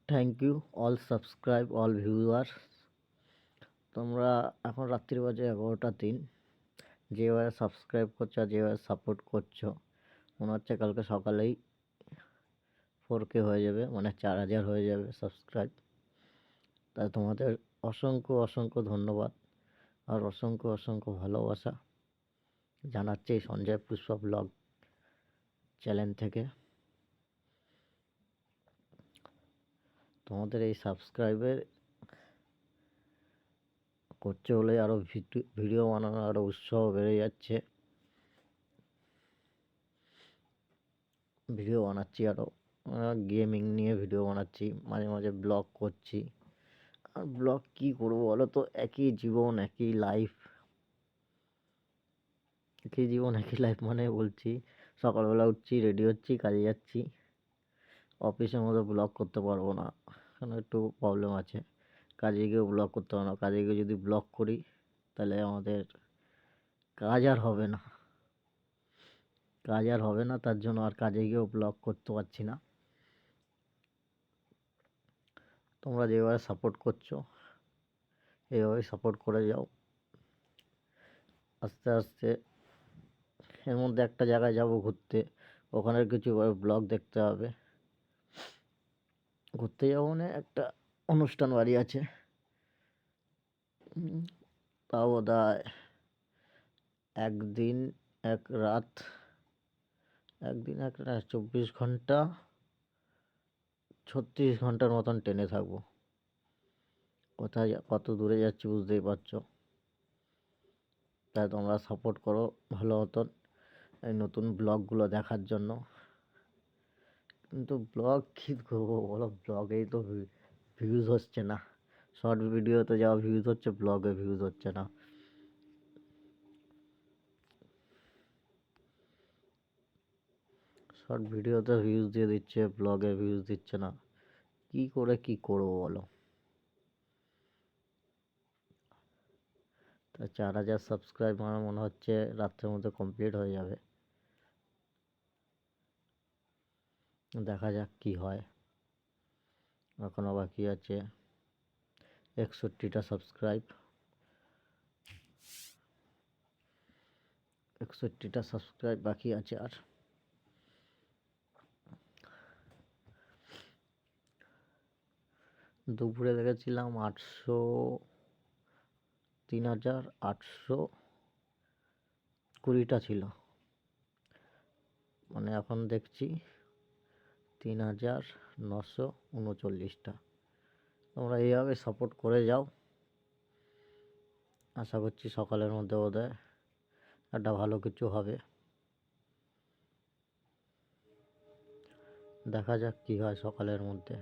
Thank you all subscribe all viewer. তোমরা এখন রাত্রি বাজে 11টা 3। যেভাবে সাবস্ক্রাইব করছো আর যেভাবে সাপোর্ট করছো মনে হচ্ছে কালকে সকালেই 4K হয়ে যাবে, মানে 4000 হয়ে যাবে সাবস্ক্রাইব। তাই তোমাদের অসংখ্য অসংখ্য ধন্যবাদ আর অসংখ্য অসংখ্য ভালোবাসা জানাচ্ছি এই সঞ্জয় পুষ্পা ব্লগ চ্যানেল থেকে। তোমাদের এই সাবস্ক্রাইবের করছে বলে আরও ভিডিও বানানোর আরও উৎসাহ বেড়ে যাচ্ছে। ভিডিও বানাচ্ছি আরও গেমিং নিয়ে ভিডিও বানাচ্ছি, মাঝে মাঝে ব্লগ করছি। আর ব্লগ কী করবো বলো তো, একই জীবন একই লাইফ। একই জীবন একই লাইফ মানে বলছি, সকালবেলা উঠছি, রেডি হচ্ছি, কাজে যাচ্ছি। অফিসের মতো ব্লগ করতে পারবো না, কারণ একটু প্রবলেম আছে। কাজে গিয়েও ব্লগ করতে পারবো না, কাজে গিয়ে যদি ব্লগ করি তাহলে আমাদের কাজ আর হবে না। তার জন্য আর কাজে গিয়েও ব্লগ করতে পারছি না। তোমরা যেভাবে সাপোর্ট করছো এইভাবেই সাপোর্ট করে যাও। আস্তে আস্তে এর মধ্যে একটা জায়গায় যাব ঘুরতে, ওখানের কিছু ব্লগ দেখতে হবে। ঘুরতে যাবো মানে একটা অনুষ্ঠান বাড়ি আছে, তাও বোধহয় একদিন এক রাত, 24 ঘন্টা 36 ঘন্টার মতন ট্রেনে থাকবো। কোথায় কত দূরে যাচ্ছি বুঝতেই পারছো। তাই তোমরা সাপোর্ট করো ভালো মতন এই নতুন ব্লগগুলো দেখার জন্য। কিন্তু ব্লগ কী করবো বলো, ব্লগেই তো ভিউজ হচ্ছে না। শর্ট ভিডিওতে যা ভিউজ হচ্ছে ব্লগে ভিউজ হচ্ছে না। শর্ট ভিডিওতে ভিউজ দিয়ে দিচ্ছে, ব্লগে ভিউজ দিচ্ছে না। কি করে কি করবো বলো। তা 4000 সাবস্ক্রাইব আমার মনে হচ্ছে রাত্রের মধ্যে কমপ্লিট হয়ে যাবে। দেখা যাক কি হয়। এখনও বাকি আছে 61টা সাবস্ক্রাইব। 61টা সাবস্ক্রাইব বাকি আছে। আর দুপুরে দেখেছিলাম 3820টা ছিল, মানে এখন দেখছি 3939টা। তোমরা এইভাবে সাপোর্ট করে যাও, আশা করছি সকালের মধ্যে বোধহয় একটা ভালো কিছু হবে। দেখা যাক কী হয় সকালের মধ্যে।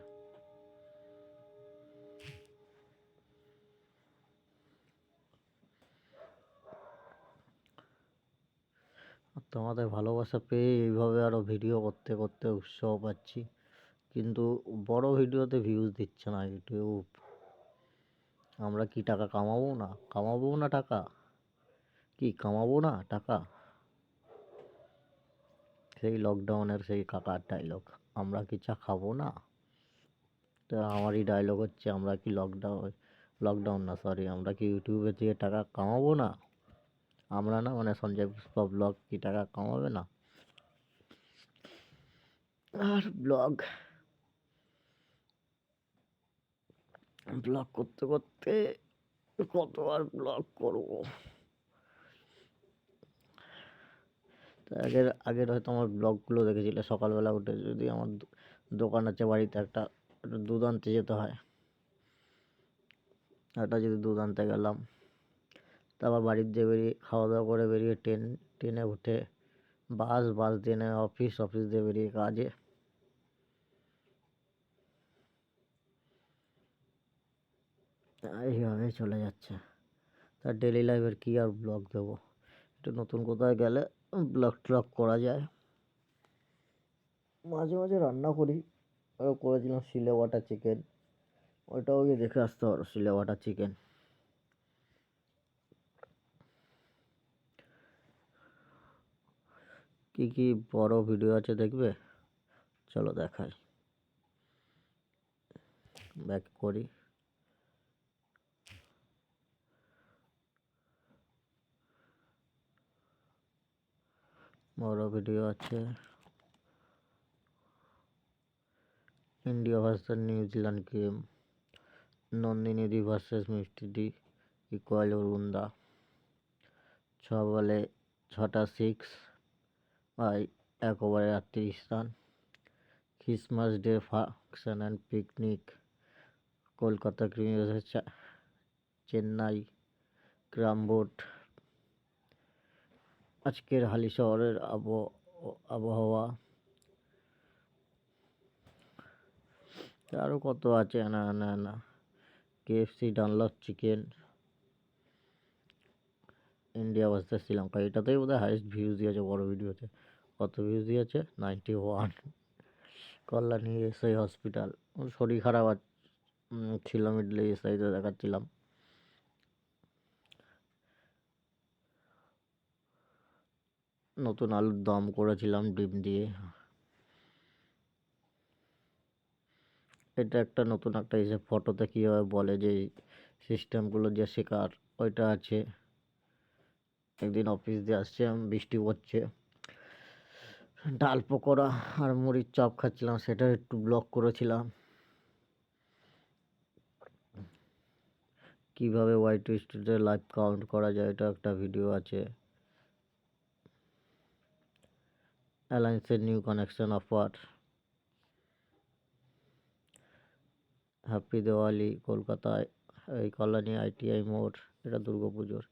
তোমাদের ভালোবাসা পেয়ে এইভাবে আরও ভিডিও করতে করতে উৎসাহ পাচ্ছি। কিন্তু বড় ভিডিওতে ভিউজ দিচ্ছে না ইউটিউব। আমরা কি টাকা কামাবো না টাকা? কি কামাবো না টাকা? সেই লকডাউনের সেই কাকার ডায়লগ, আমরা কি চা খাবো না? তো আমারই ডায়লগ হচ্ছে, আমরা কি লকডাউন না সরি, আমরা কি ইউটিউবে থেকে টাকা কামাবো না? আমরা না মানে সঞ্জয় পুষ্পা ব্লগ কি টাকা কামাবে না? আর ব্লগ করতে করতে কত আর ব্লগ করবো। তা আগের হয়তো আমার ব্লগগুলো দেখেছিলে, সকালবেলা উঠে যদি আমার দোকান আছে বাড়িতে, একটা দুধ আনতে যেতে হয়, একটা যদি দুধ আনতে গেলাম, তারপর বাড়ির দিয়ে বেরিয়ে খাওয়া দাওয়া করে বেরিয়ে ট্রেনে উঠে বাস দিয়ে নেমে অফিস দিয়ে বেরিয়ে কাজে। এইভাবেই চলে যাচ্ছে। তার ডেলি লাইফের কী আর ব্লগ দেবো। একটু নতুন কোথায় গেলে ব্লগ করা যায়। মাঝে মাঝে রান্না করি, করেছিলাম সিলে বাটা চিকেন, ওইটাও গিয়ে দেখে আসতে পারো। সিলে বাটা চিকেন কী কী বড় ভিডিও আছে দেখবে, চলো দেখাই। ব্যাক করি। বড় ভিডিও আছে। India versus New Zealand game, Nandini দি ভার্সেস মিষ্টি দি ইকুয়াল অরুণদা, 6 বলে 6টা 6 বাই 1 ওভারে 38 রান। Christmas day function and picnic, Kolkata cricket, Chennai carrom board. আজকের হালিশহরের আবহাওয়া। আরও কত আছে, না KFC Dunlop chicken, India versus Sri Lanka. এটাতেই বোধহয় হাইয়েস্ট ভিউজ দিয়েছে বড় ভিডিওতে। কত ভিউজ দিয়েছে? 91। কল্যাণী এসআই হসপিটাল, শরীর খারাপ ছিল, মিডলে এসআইতে দেখাচ্ছিলাম। নতুন আলুর দম করেছিলাম ডিম দিয়ে। এটা একটা নতুন একটা হিসেব, ফটোতে কীভাবে বলে যে সিস্টেমগুলো যে শেখার, ওইটা আছে। একদিন অফিস দিয়ে আসছে, বৃষ্টি পড়ছে, ডাল পকোড়া আর মুড়ির চপ খাচ্ছিলাম, সেটা একটু ব্লগ করেছিলাম। কিভাবে ওয়াই টুইস্টেডে লাইভ কাউন্ট করা যায়, এটা একটা ভিডিও আছে। অ্যালায়েন্সের new connection offer, happy Diwali কলকাতায়, এই কল্যাণী ITI মোড়, এটা দুর্গাপুজোর।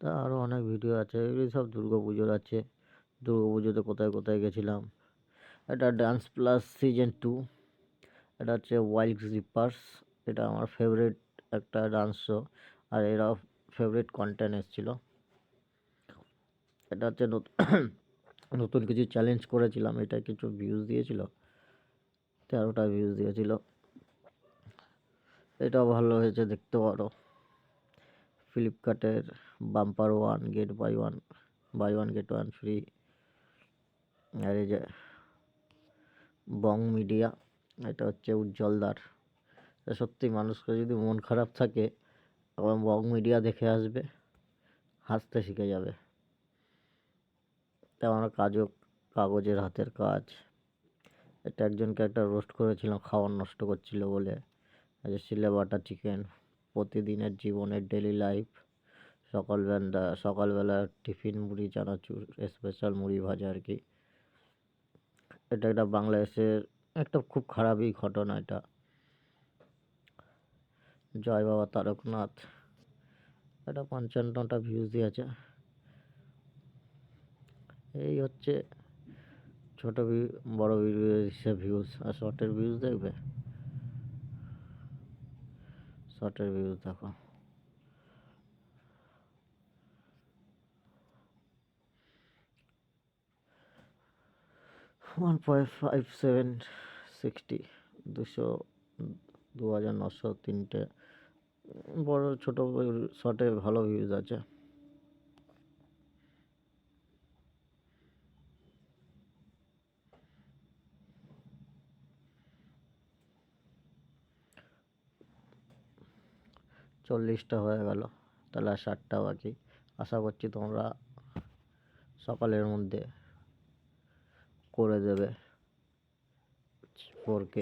তা আরও অনেক ভিডিও আছে, এগুলি সব দুর্গাপুজোর আছে। দুর্গাপুজোতে কোথায় কোথায় গেছিলাম। এটা ডান্স প্লাস সিজন 2, এটা হচ্ছে ওয়াইল্ড জিপার্স। এটা আমার ফেভারিট একটা ডান্স শো, আর এরা ফেভারিট কন্টেন্ট এসেছিল। এটা হচ্ছে নতুন কিছু চ্যালেঞ্জ করেছিলাম, এটা কিছু ভিউজ দিয়েছিল, 13টা ভিউজ দিয়েছিল। এটাও ভালো হয়েছে, দেখতে পারো। ফ্লিপকার্টের bumper one get buy one get one free. আর এই যে বং মিডিয়া, এটা হচ্ছে উজ্জ্বলদার। সত্যি মানুষকে যদি মন খারাপ থাকে, তখন বং মিডিয়া দেখে আসবে, হাসতে শিখে যাবে। তা আমার কাগজের হাতের কাজ। এটা একজনকে একটা রোস্ট করেছিলাম, খাবার নষ্ট করছিল বলে। সিলে বাটার চিকেন, প্রতিদিনের জীবনের ডেলি লাইফ, সকালবেলা টিফিন মুড়ি চানাচুর, স্পেশাল মুড়ি ভাজা আর কি। এটা একটা বাংলাদেশের একটা খুব খারাপই ঘটনা এটা। জয় বাবা তারকনাথ, এটা 55টা ভিউজ দিয়েছে। এই হচ্ছে ছোট বড় ভিডিও হিসেবে ভিউজ। আর শর্টের ভিউজ দেখবে, শর্টের ভিউজ দেখো। 1.5760, 2903টে বড় ছোট শর্টে ভালো ভিউজ আছে। চল্লিশটা হয়ে গেল, তাহলে আর 60টা বাকি। আশা করছি তোমরা সকালের মধ্যে করে দেবে 4K।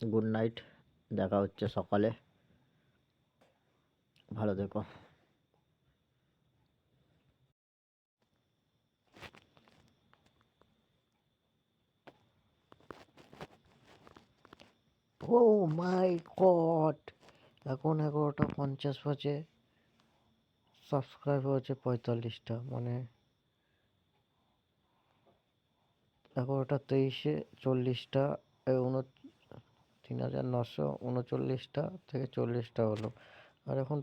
গুড নাইট, দেখা হচ্ছে সকালে, ভালো থেকো। ও মাই গড, এখন 11টা 50 বাজে, সাবস্ক্রাইব হয়েছে 45টা, মানে 11টা 23-এ 40টা, 3939 থেকে 40টা হলো, আর এখন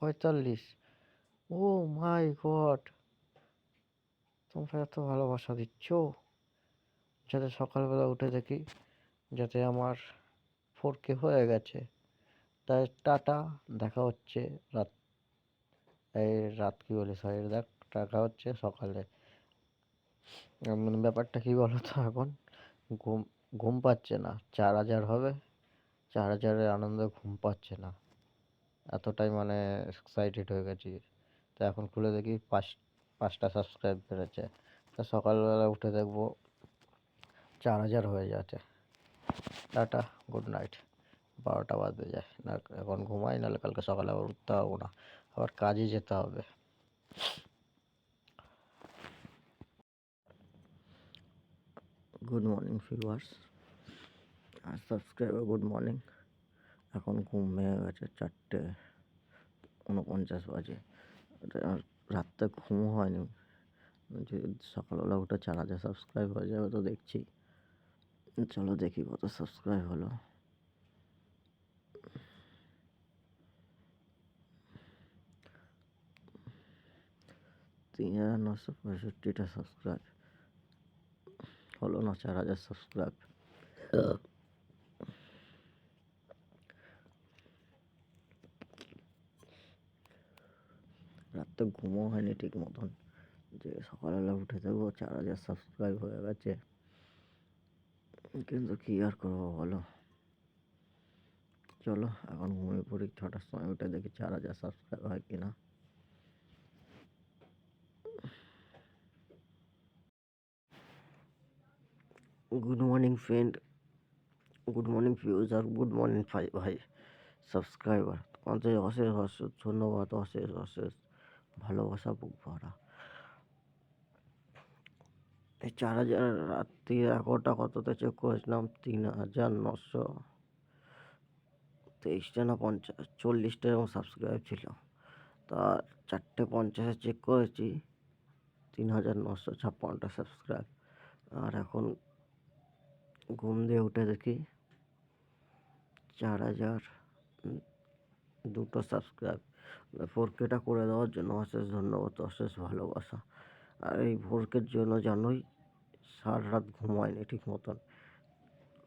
45। ও মাই গড, তোমরা এত ভালোবাসা দিচ্ছ, যাতে সকালবেলা উঠে দেখি যাতে আমার 4K হয়ে গেছে। তাই টাটা, দেখা হচ্ছে রাত এই রাত কি বলি, সরি, দেখ টাকা হচ্ছে সকালে। ব্যাপারটা কি বলতো, এখন ঘুম ঘুম পাচ্ছে না। 4,000 হবে, 4,000-এর আনন্দে ঘুম পাচ্ছে না, এতটাই মানে এক্সাইটেড হয়ে গেছি। তো এখন খুলে দেখি 5টা সাবস্ক্রাইব বেড়েছে। তো সকালবেলা উঠে দেখবো 4,000 হয়ে যাচ্ছে। Tata, good night. 12টা বাজতে যায় না, এখন ঘুমাই, নাহলে কালকে সকালে আবার উঠতে পারবো না, আবার কাজে যেতে হবে। গুড মর্নিং ভিউয়ার্স আর সাবস্ক্রাইবার, গুড মর্নিং। এখন ঘুম ভেঙে গেছে, 4:49 বাজে। আর রাত্রে ঘুম হয়নি। যদি সকালবেলা উঠে 4,000 সাবস্ক্রাইব হয়ে যাবে তো দেখছি। চলো দেখি কত সাবস্ক্রাইব হলো। 3,965টা সাবস্ক্রাইব হলো না, 4,000 সাবস্ক্রাইব। রাত্রে ঘুমও হয়নি ঠিক মতন, যে সকালবেলা উঠে দেখবো 4,000 সাবস্ক্রাইব হয়ে গেছে। কিন্তু কি আর করবো বলো। চলো এখন ঘুমিয়ে পড়ি, 6টার সময় উঠে দেখি 4,000 সাবস্ক্রাইব হয় কিনা। Good morning friend, good morning views আর গুড মর্নিং ভাই সাবস্ক্রাইবার। তোমাদের অশেষ অশেষ ধন্যবাদ, অশেষ অশেষ ভালোবাসা বুক ভরা। এই 4,000 রাত্রি 11টা কততে চেক করেছিলাম, 3,923টা না 40টা এরকম সাবস্ক্রাইব ছিল। তা 4:50 চেক করেছি, 3,956টা সাবস্ক্রাইব। আর এখন ঘুম দিয়ে উঠে দেখি 4,002টো সাবস্ক্রাইব। 4Kটা করে দেওয়ার জন্য অশেষ ধন্যবাদ, অশেষ ভালোবাসা। আর এই 4Kর জন্য জানোই সারা রাত ঘুম হয়নি ঠিক মতন।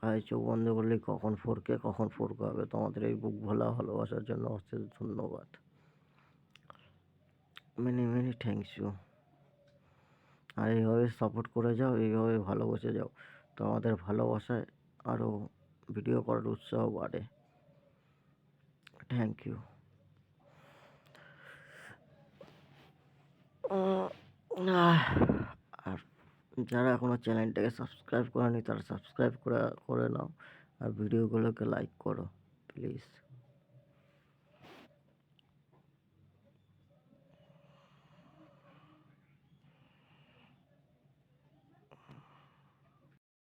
আর চোখ বন্ধ করলেই কখন 4K হবে। তোমাদের এই বুক ভোলা ভালোবাসার জন্য অশেষ ধন্যবাদ, মেনি মেনি থ্যাংকস ইউ। আর এইভাবে সাপোর্ট করে যাও, এইভাবে ভালোবেসে যাও, তোমাদের ভালোবাসায় আরও ভিডিও করার উৎসাহ বাড়ে। Thank you. আর যারা এখনও চ্যানেলটাকে সাবস্ক্রাইব করেনি তারা সাবস্ক্রাইব করে নাও, আর ভিডিওগুলোকে লাইক করো প্লিজ।